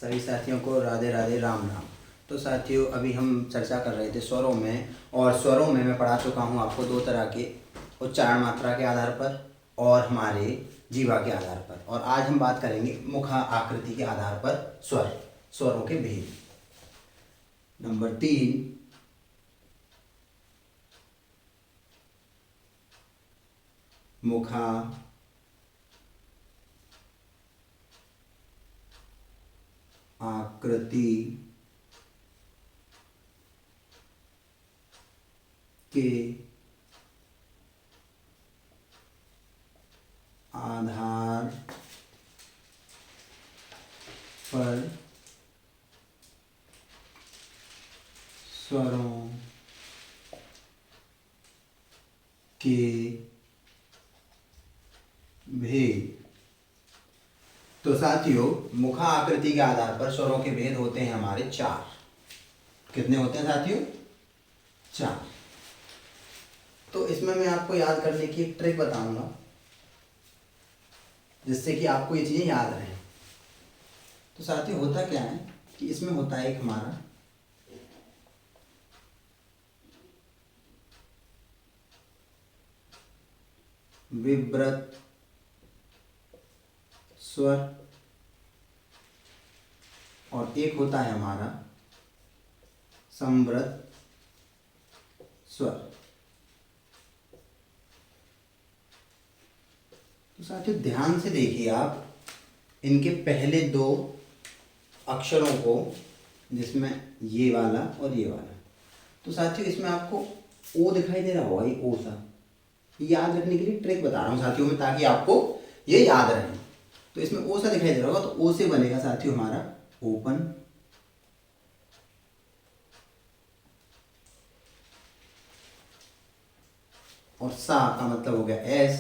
सभी साथियों को राधे राधे राम राम। तो साथियों, अभी हम चर्चा कर रहे थे स्वरों में, और स्वरों में मैं पढ़ा चुका हूँ आपको दो तरह के, उच्चारण मात्रा के आधार पर और हमारे जीवा के आधार पर। और आज हम बात करेंगे मुखा आकृति के आधार पर स्वरों के भेद। नंबर 3, मुखा आकृति के आधार पर स्वरों के भेद। तो साथियों, मुखा आकृति के आधार पर स्वरों के भेद होते हैं हमारे 4। कितने होते हैं साथियों? 4। तो इसमें मैं आपको याद करने की एक ट्रिक बताऊंगा, जिससे कि आपको ये चीजें याद रहें। तो साथियों, होता क्या है कि इसमें होता है एक हमारा विव्रत स्वर और एक होता है हमारा संवृत स्वर। तो साथियों, ध्यान से देखिए आप इनके पहले 2 अक्षरों को, जिसमें ये वाला और ये वाला। तो साथियों, इसमें आपको ओ दिखाई दे रहा होगा, ये ओ सा। याद रखने के लिए ट्रिक बता रहा हूँ साथियों में, ताकि आपको ये याद रहे। तो इसमें ओ सा दिखाई दे रहा होगा, तो ओ से बनेगा साथियों हमारा ओपन, और सा का मतलब हो गया एस।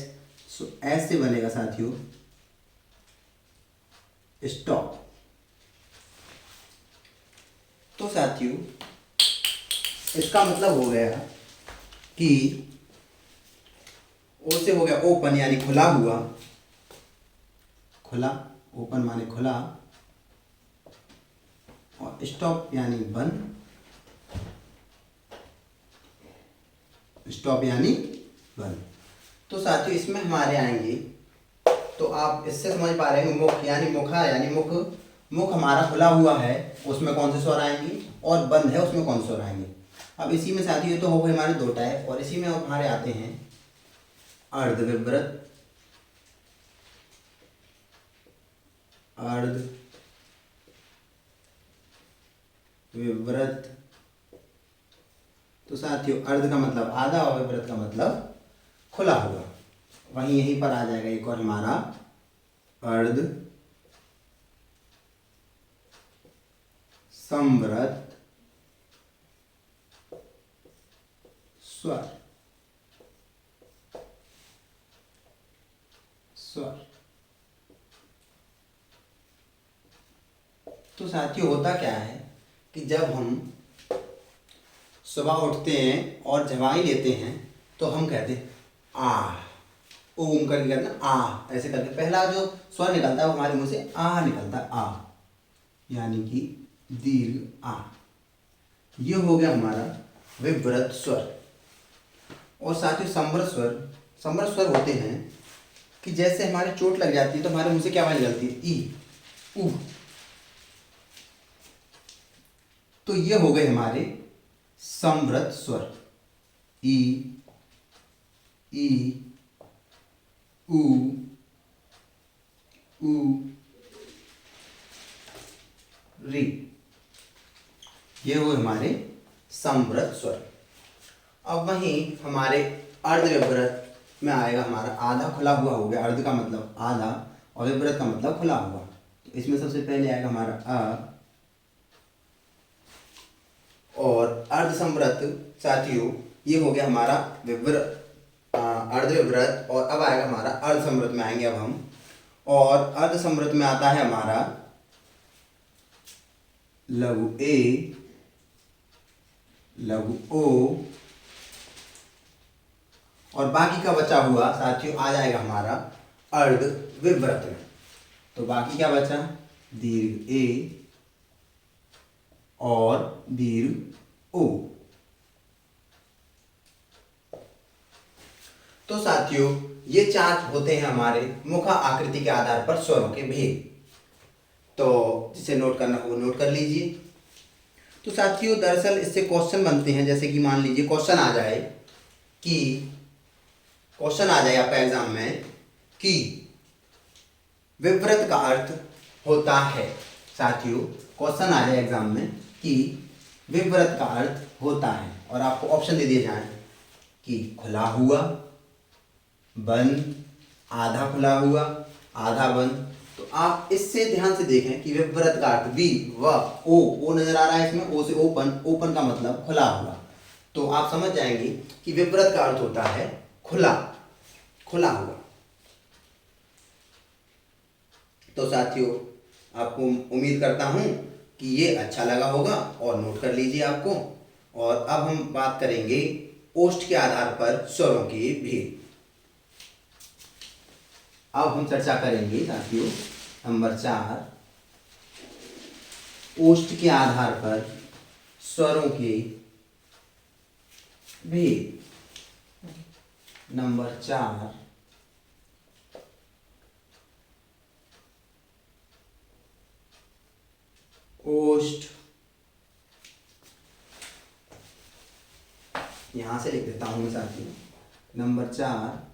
सो एस से बनेगा साथियों स्टॉप। तो साथियों, इसका मतलब हो गया कि ओ से हो गया ओपन यानी खुला हुआ, खुला, ओपन माने खुला, और स्टॉप यानी बंद, स्टॉप यानी बंद। तो साथियों, इसमें हमारे आएंगे, तो आप इससे समझ पा रहे हैं मुख यानी मुखा यानी मुख हमारा खुला हुआ है, उसमें कौन से स्वर आएंगे, और बंद है उसमें कौन से स्वर आएंगे। अब इसी में साथियों, तो हो गए हमारे 2 टाइप, और इसी में हमारे आते हैं अर्धविव्रत, विव्रत। तो साथियों, अर्ध का मतलब आधा और विव्रत का मतलब खुला हुआ। वहीं यहीं पर आ जाएगा एक और हमारा अर्ध संवृत स्वर। तो साथियों, होता क्या है कि जब हम सुबह उठते हैं और जवाई लेते हैं, तो हम कहते हैं आ, ओम करके कहते हैं आ, ऐसे करके पहला जो स्वर निकलता है वो हमारे मुंह से आ निकलता है, आ यानी कि दीर्घ आ। ये हो गया हमारा विव्रत स्वर। और साथ ही संवृत स्वर होते हैं कि जैसे हमारे चोट लग जाती है तो हमारे मुंह से क्या आवाज निकलती है, ई, उ। तो ये हो गए हमारे संवृत स्वर, ई, उ, री। ये हुए हमारे संवृत स्वर। अब वहीं हमारे अर्धविव्रत में आएगा हमारा आधा खुला हुआ हो गया, अर्ध का मतलब आधा और विव्रत का मतलब खुला हुआ। तो इसमें सबसे पहले आएगा हमारा अ, और अर्ध संवृत साथियों, ये हो गया हमारा अर्धविव्रत। और अब आएगा हमारा अर्ध संवृत में आएंगे अब हम, और अर्ध संवृत में आता है हमारा लघु ए, लघु ओ, और बाकी का बचा हुआ साथियों आ जाएगा हमारा अर्ध विव्रत में। तो बाकी क्या बचा, दीर्घ ए, और दीर्घ ऊ। तो साथियों ये 4 होते हैं हमारे मुखा आकृति के आधार पर स्वरों के भेद। तो जिसे नोट करना हो नोट कर लीजिए। तो साथियों दरअसल इससे क्वेश्चन बनते हैं, जैसे कि मान लीजिए क्वेश्चन आ जाए आपका एग्जाम में कि विव्रत का अर्थ होता है। साथियों क्वेश्चन आ जाए एग्जाम में कि विव्रत का अर्थ होता है और आपको ऑप्शन दे दिए जाए कि खुला हुआ, बंद, आधा खुला हुआ, आधा बंद। तो आप इससे ध्यान से देखें कि विव्रत का अर्थ वी व ओ नजर आ रहा है इसमें, ओ से ओपन, ओपन का मतलब खुला हुआ। तो आप समझ जाएंगे कि विव्रत का अर्थ होता है खुला, खुला हुआ। तो साथियों आपको उम्मीद करता हूं कि ये अच्छा लगा होगा और नोट कर लीजिए आपको। और अब हम बात करेंगे ओष्ठ के आधार पर स्वरों के भेद। अब हम चर्चा करेंगे साथियों नंबर 4, ओष्ठ के आधार पर स्वरों के भेद। नंबर 4, ओष्ठ, यहां से लिख देता हूं मैं साथियों। नंबर 4,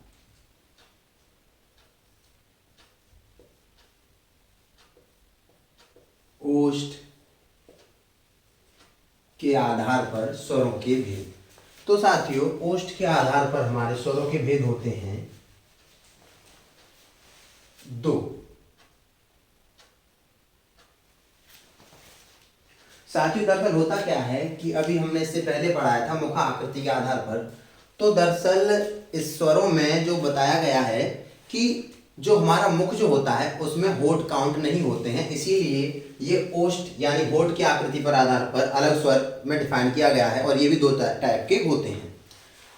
ओष्ठ के आधार पर स्वरों के भेद। तो साथियों ओष्ठ के आधार पर हमारे स्वरों के भेद होते हैं 2। साथियों दरअसल होता क्या है कि अभी हमने इससे पहले पढ़ाया था मुखा आकृति के आधार पर। तो दरअसल इस स्वरों में जो बताया गया है कि जो हमारा मुख जो होता है उसमें होठ काउंट नहीं होते हैं, इसीलिए ये ओष्ठ यानी होठ की आकृति पर आधार पर अलग स्वर में डिफाइन किया गया है। और ये भी 2 टाइप के होते हैं।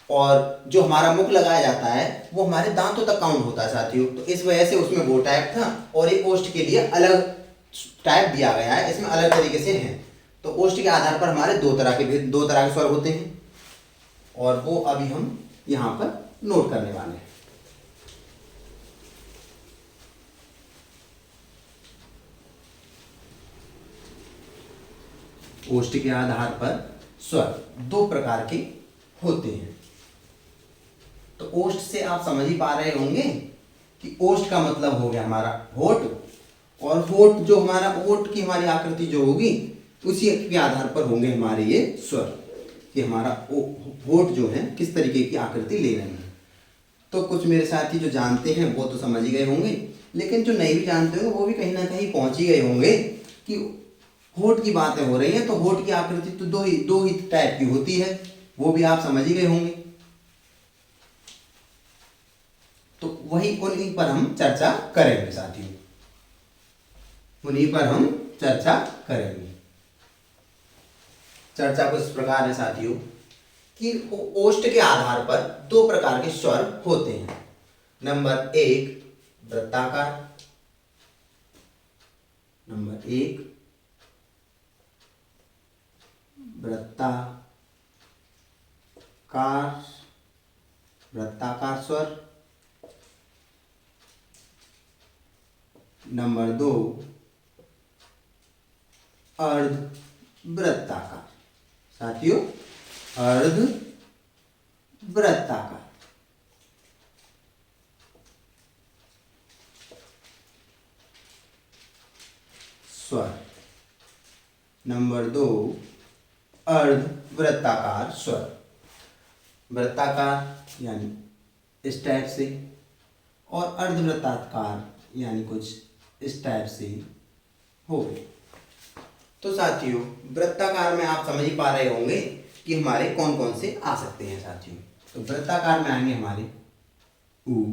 और जो हमारा मुख लगाया जाता है वो हमारे दांतों तक काउंट होता है साथियों। तो इस वजह से उसमें वो टाइप था और ये ओष्ठ के लिए अलग टाइप दिया गया है, इसमें अलग तरीके से है। तो ओष्ठ के आधार पर हमारे 2 तरह के स्वर होते हैं और वो अभी हम यहाँ पर नोट करने वाले हैं। ओष्ठ के आधार पर स्वर 2 प्रकार के होते हैं। तो ओष्ठ से आप समझ ही पा रहे होंगे कि ओष्ठ का मतलब हो गया हमारा होठ, और होठ जो हमारा होठ की हमारी आकृति जो होगी उसी के आधार पर होंगे हमारे ये स्वर कि हमारा होठ जो है किस तरीके की आकृति ले रहे हैं। तो कुछ मेरे साथी जो जानते हैं वो तो समझ ही गए होंगे, लेकिन जो नहीं भी जानते होंगे वो भी कहीं ना कहीं पहुंच ही गए होंगे कि होठ की बातें हो रही हैं। तो होठ की आकृति तो दो ही टाइप की होती है, वो भी आप समझ ही गए होंगे। तो वही उन्हीं पर हम चर्चा करेंगे साथियों, उन्हीं पर हम चर्चा करेंगे। चर्चा कुछ इस प्रकार है साथियों कि ओष्ठ के आधार पर 2 प्रकार के स्वर होते हैं। नंबर 1 वृत्ताकार, नंबर 1 वृत्ताकार स्वर, नंबर 2 अर्ध वृत्ताकार। साथियों अर्ध वृत्ताकार। स्वर नंबर 2 अर्ध वृत्ताकार स्वर। वृत्ताकार यानी इस टाइप से और अर्धवृत्ताकार यानी कुछ इस टाइप से हो गए। तो साथियों वृत्ताकार में आप समझ ही पा रहे होंगे कि हमारे कौन कौन से आ सकते हैं साथियों। तो वृत्ताकार में आएंगे हमारे उ,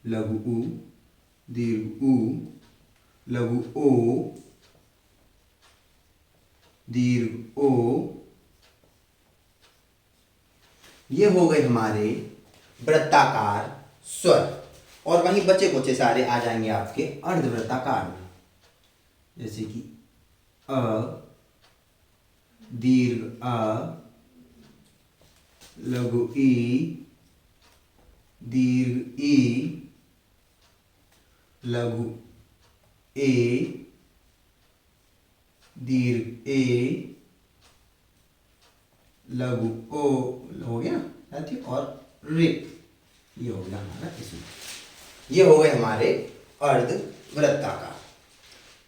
लघु उ, दीर्घ उ, लघु ओ, दीर्घ ओ। ये हो गए हमारे वृत्ताकार स्वर। और वहीं बचे कुचे सारे आ जाएंगे आपके अर्धवृत्ताकार में, जैसे कि अ, दीर्घ अ, लघु ई, दीर्घ ई, लघु ए, दीर्घ ए, लघु ओ, हो गया साथी, और रे, ये हो गया हमारा इसमें। ये हो गए हमारे अर्ध वृत्ताकार।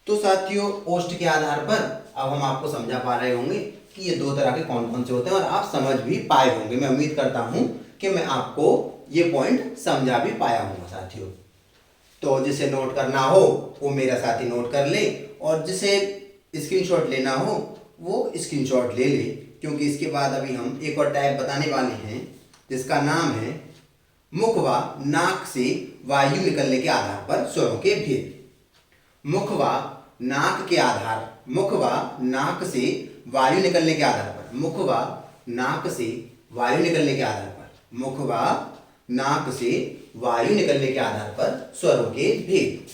तो साथियों ओष्ठ के आधार पर अब हम आपको समझा पा रहे होंगे कि ये दो तरह के कौन कौन से होते हैं, और आप समझ भी पाए होंगे। मैं उम्मीद करता हूं कि मैं आपको ये पॉइंट समझा भी पाया हूँ साथियों। तो जिसे नोट करना हो वो मेरा साथी नोट कर ले, और जिसे स्क्रीनशॉट लेना हो वो स्क्रीनशॉट ले ले, क्योंकि इसके बाद अभी हम एक और टाइप बताने वाले हैं जिसका नाम है मुख व नाक से वायु निकलने के आधार पर स्वरों के भेद। मुख व नाक के आधार, मुख व नाक से वायु निकलने के आधार पर, मुख व नाक से वायु निकलने के आधार पर, मुख व नाक से वायु निकलने के आधार पर स्वरों के भेद।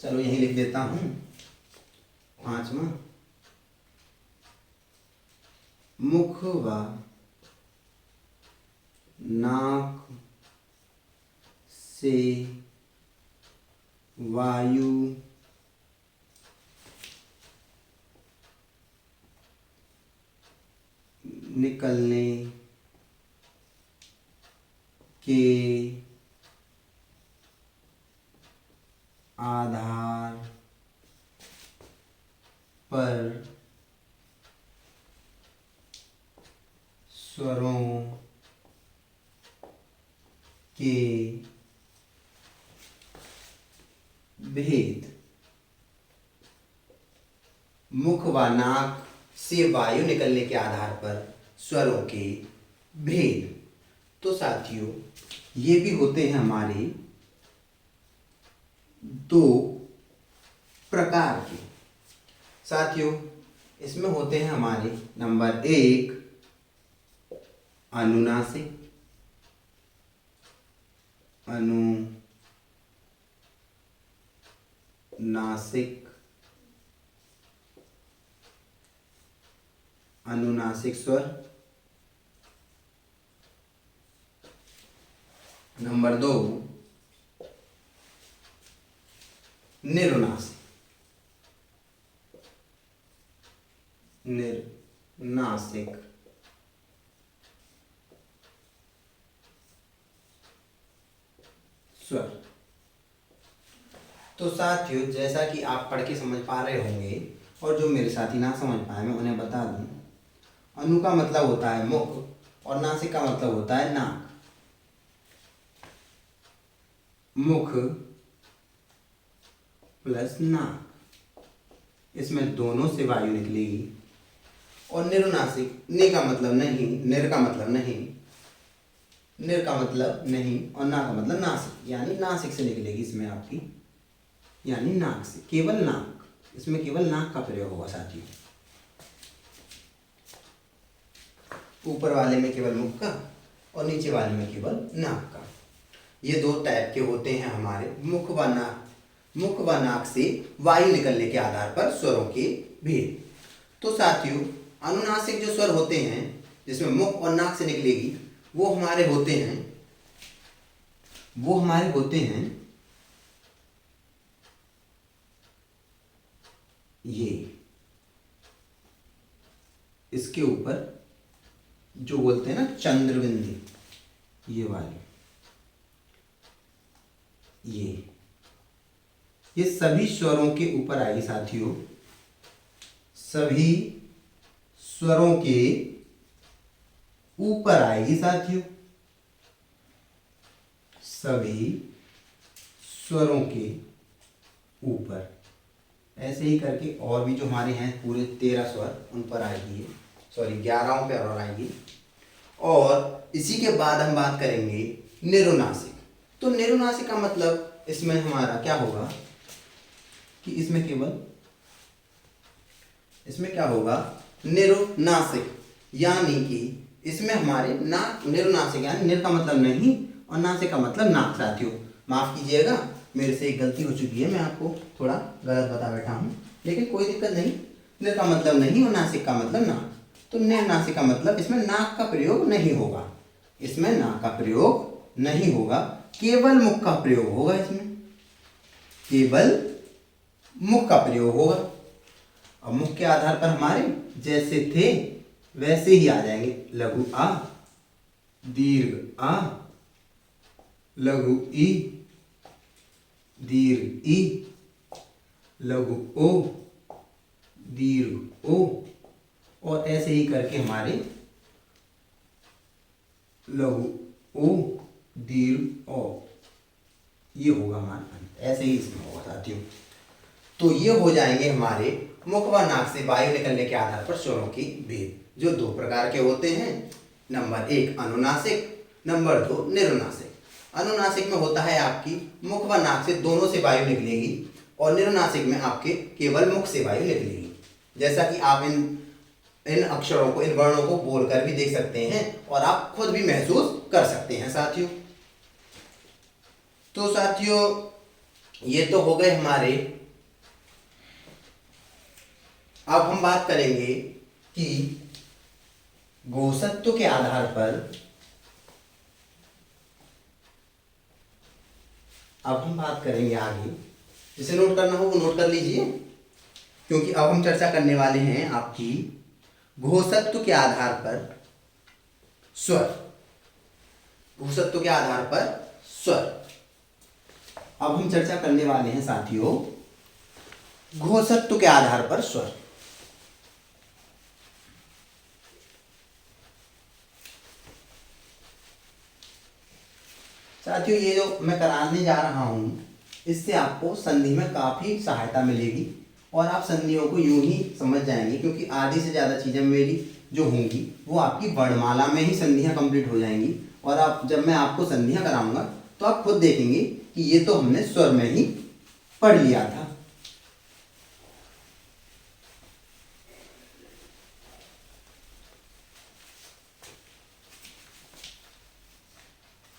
चलो यही लिख देता हूं। पांचवा, मुख व नाक से वायु निकलने के आधार पर स्वरों के भेद। मुख व नाक से वायु निकलने के आधार पर स्वरों के भेद। तो साथियों ये भी होते हैं हमारे दो प्रकार के। साथियों इसमें होते हैं हमारे नंबर 1 अनुनासिक, अनुनासिक स्वर। नंबर 2 निरुनासिक, स्वर। तो साथियों जैसा कि आप पढ़ के समझ पा रहे होंगे, और जो मेरे साथी ना समझ पाए मैं उन्हें बता दूं। अनु का मतलब होता है मुख, और नासिक का मतलब होता है नाक। मुख प्लस नाक, इसमें दोनों से वायु निकलेगी। और निरुनासिक, नि का मतलब नहीं, निर का मतलब नहीं, निर का मतलब नहीं, और ना का मतलब नासिक, यानी नासिक से निकलेगी इसमें आपकी, यानी नाक से, केवल नाक, इसमें केवल नाक का प्रयोग होगा साथियों। ऊपर वाले में केवल मुख का, और नीचे वाले में केवल नाक का। ये दो टाइप के होते हैं हमारे मुख व नाक। मुख व नाक से वायु निकलने के आधार पर स्वरों के भेद। तो साथियों अनुनासिक जो स्वर होते हैं जिसमें मुख और नाक से निकलेगी, वो हमारे होते हैं ये, इसके ऊपर जो बोलते हैं ना चंद्रबिंदी, ये वाले, ये सभी स्वरों के ऊपर आएगी साथियों। सभी स्वरों के ऊपर आएगी साथियों। सभी स्वरों के ऊपर, ऐसे ही करके और भी जो हमारे हैं पूरे 13 स्वर उन पर आएगी, सॉरी 11 पे और आएगी। और इसी के बाद हम बात करेंगे निरुनासिक। तो निरुनासिक का मतलब इसमें हमारा क्या होगा कि इसमें क्या होगा निरुनासिक, यानी कि इसमें हमारे नाक, निरुनासिक यानी निर का मतलब नहीं और नासिक का मतलब नाक। साथियों माफ कीजिएगा, मेरे से एक गलती हो चुकी है, मैं आपको थोड़ा गलत बता बैठा हूँ, लेकिन कोई दिक्कत नहीं, न का मतलब नहीं और नासिक का मतलब ना, तो निर्नासिक का मतलब इसमें नाक का प्रयोग नहीं होगा, इसमें नाक का प्रयोग नहीं होगा, केवल मुख का प्रयोग होगा, इसमें केवल मुख का प्रयोग होगा। और मुख के आधार पर हमारे जैसे थे वैसे ही आ जाएंगे, लघु आ, दीर्घ आ, लघु ई, दीर्घ ई, लघु ओ, दीर्घ ओ, और ऐसे ही करके हमारे लघु ओ, दीर्घ ओ, ये होगा हमारा, ऐसे ही इसमें होगा साथियों। तो ये हो जाएंगे हमारे मुख व नाक से वायु निकलने के आधार पर स्वरों की भेद, जो दो प्रकार के होते हैं। नंबर 1 अनुनासिक, नंबर 2 निरुनासिक। अनुनासिक में होता है आपकी मुख व नाक से दोनों से वायु निकलेगी, और निरुनासिक में आपके केवल मुख से वायु निकलेगी। जैसा कि आप इन अक्षरों को, इन वर्णों को बोलकर भी देख सकते हैं और आप खुद भी महसूस कर सकते हैं साथियों। तो साथियों ये तो हो गए हमारे। अब हम बात करेंगे कि घोषत्व के आधार पर, अब हम बात करेंगे आगे, जिसे नोट करना हो वो नोट कर लीजिए, क्योंकि अब हम चर्चा करने वाले हैं आपकी घोषत्व के आधार पर स्वर, घोषत्व के आधार पर स्वर। अब हम चर्चा करने वाले हैं साथियों घोषत्व के आधार पर स्वर। साथियों ये जो मैं कराने जा रहा हूं, इससे आपको संधि में काफी सहायता मिलेगी और आप संधियों को यूं ही समझ जाएंगे, क्योंकि आधी से ज्यादा चीजें मेरी जो होंगी वो आपकी वर्णमाला में ही संधियां कंप्लीट हो जाएंगी। और आप जब मैं आपको संधियां कराऊंगा तो आप खुद देखेंगे कि ये तो हमने स्वर में ही पढ़ लिया था।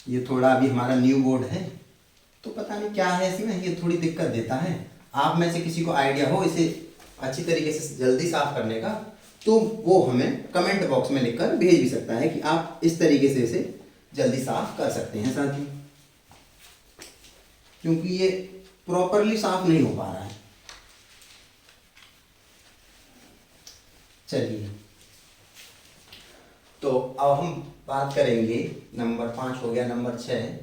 ये थोड़ा अभी हमारा न्यू बोर्ड है तो पता नहीं क्या है इसमें, ये थोड़ी दिक्कत देता है। आप में से किसी को आइडिया हो इसे अच्छी तरीके से जल्दी साफ करने का, तो वो हमें कमेंट बॉक्स में लिखकर भेज भी सकता है कि आप इस तरीके से इसे जल्दी साफ कर सकते हैं साथियों, क्योंकि ये प्रॉपरली साफ नहीं हो पा रहा है। चलिए तो अब हम बात करेंगे, नंबर 5 हो गया, नंबर 6।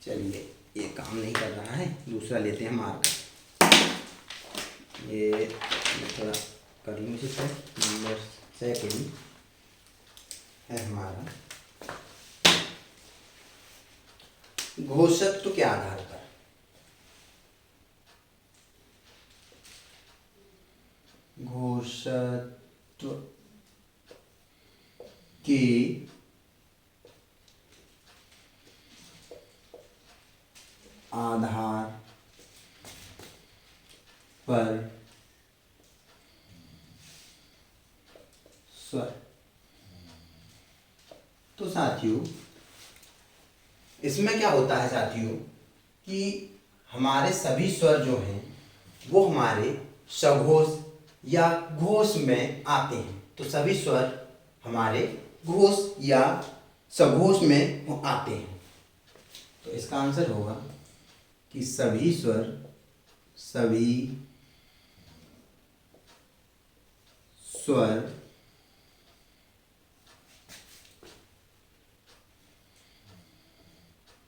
चलिए ये काम नहीं कर रहा है, दूसरा लेते हैं मार्क। ये थोड़ा कर लूँ इसे, नंबर 6 के लिए है हमारा घोषत्व के आधार पर। घोषत्व के आधार पर स्वर। तो साथियों इसमें क्या होता है साथियों कि हमारे सभी स्वर जो हैं वो हमारे सघोष या घोष में आते हैं। तो सभी स्वर हमारे घोष या सघोष में आते हैं। तो इसका आंसर होगा कि सभी स्वर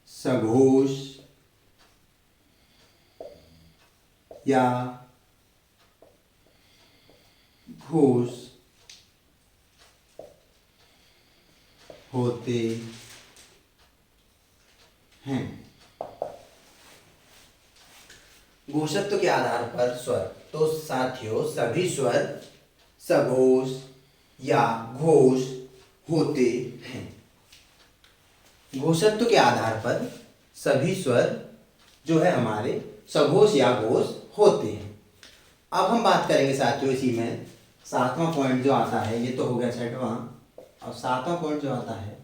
सघोष या घोष होते हैं। घोषत्व के आधार पर स्वर, तो साथियों सभी स्वर सघोष या घोष होते हैं। घोषत्व के आधार पर सभी स्वर जो है हमारे सघोष या घोष होते हैं। अब हम बात करेंगे साथियों इसी में 7वां पॉइंट जो आता है, ये तो हो गया 6वां। अब 7वां पॉइंट जो आता है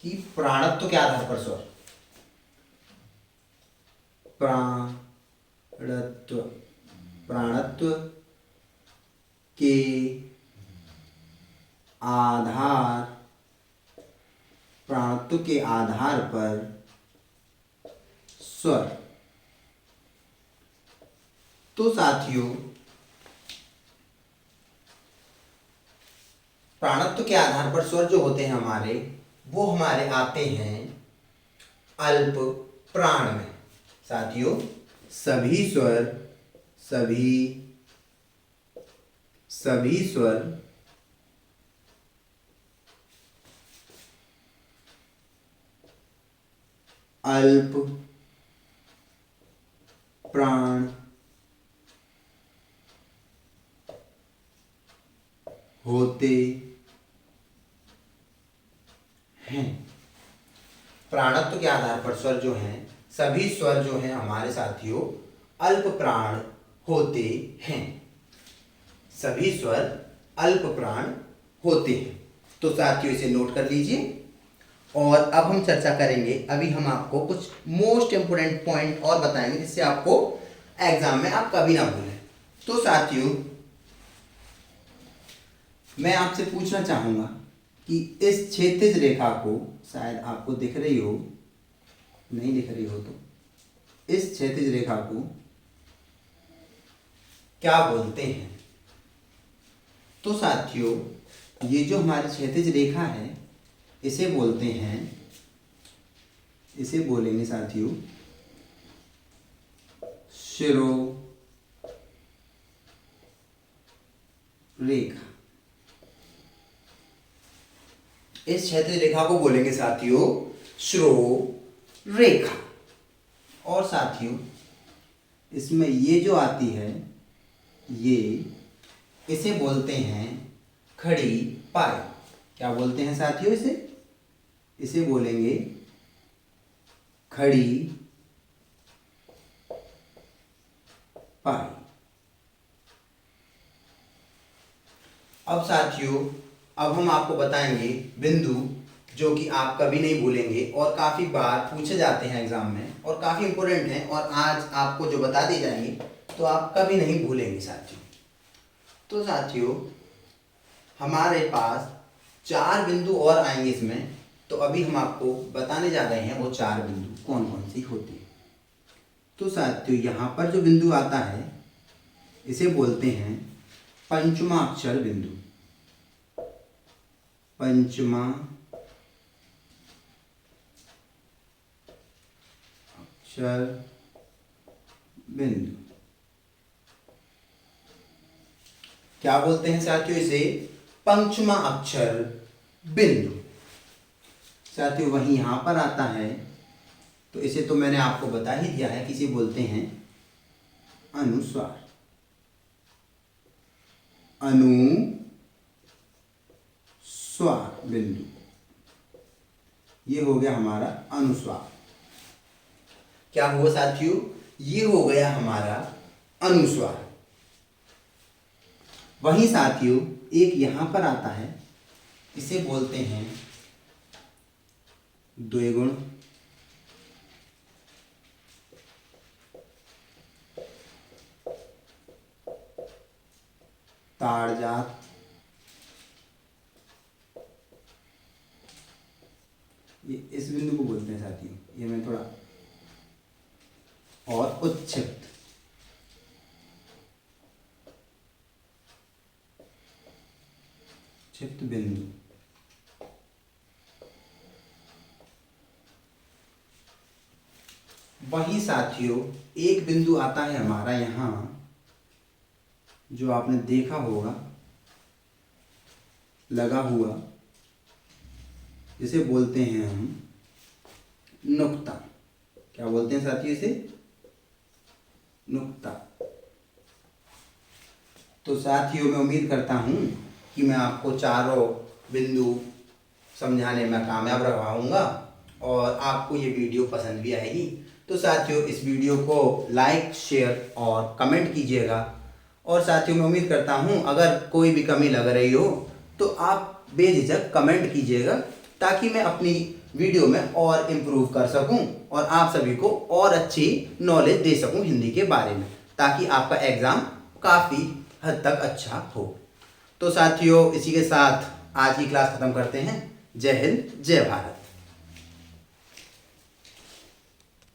कि प्राणत्व के आधार पर स्वर। प्राणत्व, प्राणत्व के आधार, प्राणत्व के आधार पर स्वर। तो साथियों, प्राणत्व के आधार पर स्वर जो होते हैं हमारे, वो हमारे आते हैं अल्प प्राण में। साथियों, सभी स्वर, सभी स्वर अल्प प्राण होते हैं। प्राणत्व के आधार पर स्वर जो हैं, सभी स्वर जो हैं हमारे साथियों अल्प प्राण होते हैं। सभी स्वर अल्प प्राण होते हैं। तो साथियों इसे नोट कर लीजिए। और अब हम चर्चा करेंगे, अभी हम आपको कुछ मोस्ट इंपोर्टेंट पॉइंट और बताएंगे जिससे आपको एग्जाम में आप कभी ना भूलें। तो साथियों, मैं आपसे पूछना चाहूंगा कि इस क्षैतिज रेखा को, शायद आपको दिख रही हो, नहीं दिख रही हो तो इस क्षैतिज रेखा को क्या बोलते हैं? तो साथियों, ये जो हमारी क्षैतिज रेखा है इसे बोलते हैं, इसे बोलेंगे साथियों शिरोरेखा। इस क्षैतिज रेखा को बोलेंगे साथियों शिरोरेखा। और साथियों, इसमें ये जो आती है, ये इसे बोलते हैं खड़ी पाई। क्या बोलते हैं साथियों इसे? इसे बोलेंगे खड़ी पाई। अब साथियों, अब हम आपको बताएंगे बिंदु जो कि आप कभी नहीं भूलेंगे और काफ़ी बार पूछे जाते हैं एग्जाम में और काफ़ी इंपॉर्टेंट हैं, और आज आपको जो बता दी जाएंगे तो आप कभी नहीं भूलेंगे साथियों। तो साथियों, हमारे पास 4 बिंदु और आएंगे इसमें। तो अभी हम आपको बताने जा रहे हैं वो 4 बिंदु कौन कौन सी होती है। तो साथियों, यहाँ पर जो बिंदु आता है इसे बोलते हैं पंचमा अक्षर बिंदु। पंचमा अक्षर बिंदु। क्या बोलते हैं साथियों इसे? पंचमा अक्षर बिंदु। साथियों, वहीं यहां पर आता है तो इसे तो मैंने आपको बता ही दिया है कि इसे बोलते हैं अनुस्वार। अनुस्वार बिंदु, ये हो गया हमारा अनुस्वार। क्या हुआ साथियों? ये हो गया हमारा अनुस्वार। वहीं साथियों, एक यहां पर आता है, इसे बोलते हैं द्विगुण। ताड़जात। ये इस बिंदु को बोलते हैं साथियों, ये मैं थोड़ा, और उच्छिप्त। क्षिप्त बिंदु। वही साथियों, एक बिंदु आता है हमारा यहां, जो आपने देखा होगा लगा हुआ, जिसे बोलते हैं हम नुक्ता। क्या बोलते हैं साथियों इसे? नुक्ता। तो साथियों, मैं उम्मीद करता हूं कि मैं आपको चारों बिंदु समझाने में कामयाब रहाऊंगा और आपको ये वीडियो पसंद भी आएगी। तो साथियों, इस वीडियो को लाइक, शेयर और कमेंट कीजिएगा। और साथियों, मैं उम्मीद करता हूँ अगर कोई भी कमी लग रही हो तो आप बेझिझक कमेंट कीजिएगा, ताकि मैं अपनी वीडियो में और इम्प्रूव कर सकूं और आप सभी को और अच्छी नॉलेज दे सकूं हिंदी के बारे में, ताकि आपका एग्ज़ाम काफ़ी हद तक अच्छा हो। तो साथियों, इसी के साथ आज की क्लास ख़त्म करते हैं। जय हिंद, जय भारत।